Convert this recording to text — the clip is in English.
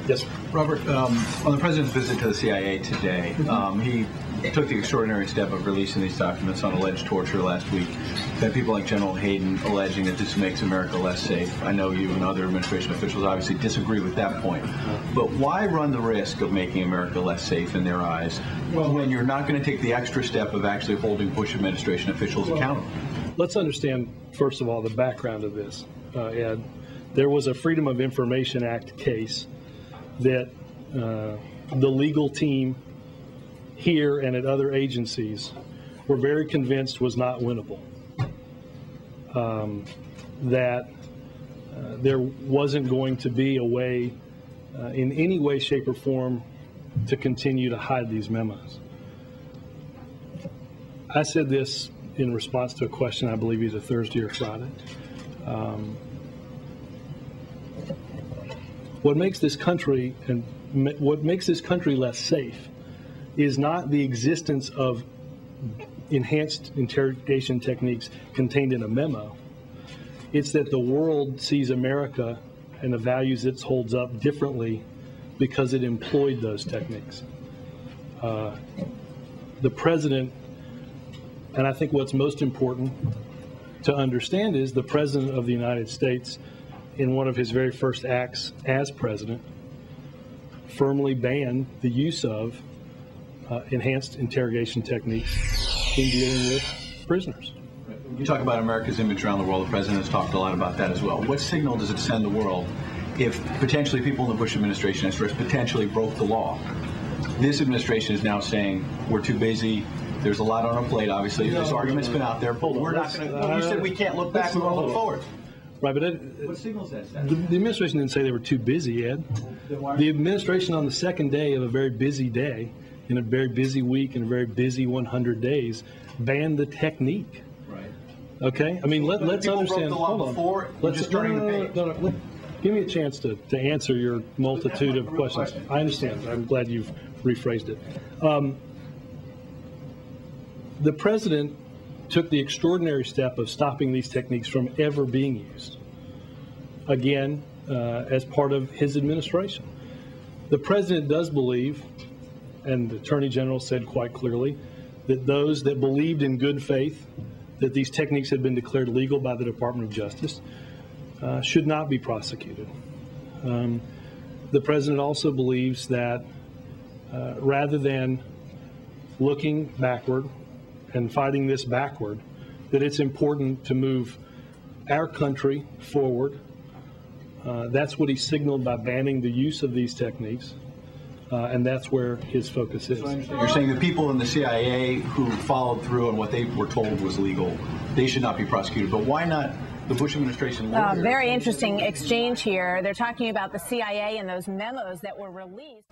Yes, sir. Robert, on the president's visit to the CIA today, he took the extraordinary step of releasing these documents on alleged torture last week. Had people like General Hayden alleging that this makes America less safe. I know you and other administration officials obviously disagree with that point. But why run the risk of making America less safe in their eyes when you're not going to take the extra step of actually holding Bush administration officials accountable? Let's understand, first of all, the background of this, Ed. There was a Freedom of Information Act case that the legal team here and at other agencies were very convinced was not winnable. That there wasn't going to be a way, in any way, shape, or form, to continue to hide these memos. I said this in response to a question, I believe either Thursday or Friday. What makes this country less safe is not the existence of enhanced interrogation techniques contained in a memo. It's that the world sees America and the values it holds up differently because it employed those techniques. The president, and I think what's most important to understand is the president of the United States, in one of his very first acts as president, firmly banned the use of enhanced interrogation techniques in dealing with prisoners. You talk about America's image around the world. The president has talked a lot about that as well. What signal does it send the world if potentially people in the Bush administration potentially broke the law? This administration is now saying we're too busy. There's a lot on our plate, obviously. This argument's been out there, but we're not going to. You said we can't look back, we want to look forward. Right, but what signals that send? The administration didn't say they were too busy, Ed. The administration on the second day of a very busy day, in a very busy week, in a very busy 100 days, banned the technique. Right. Okay? I mean, let's understand. Broke the law before, just turning the page. Give me a chance to answer your multitude of questions. I understand. I'm glad you've rephrased it. The president took the extraordinary step of stopping these techniques from ever being used, again, as part of his administration. The president does believe, and the Attorney General said quite clearly, that those that believed in good faith that these techniques had been declared legal by the Department of Justice should not be prosecuted. The president also believes that rather than looking backward and fighting this backward, that it's important to move our country forward. That's what he signaled by banning the use of these techniques, and that's where his focus is. You're saying the people in the CIA who followed through on what they were told was legal, they should not be prosecuted, but why not the Bush administration lawyers? Very interesting exchange here. They're talking about the CIA and those memos that were released.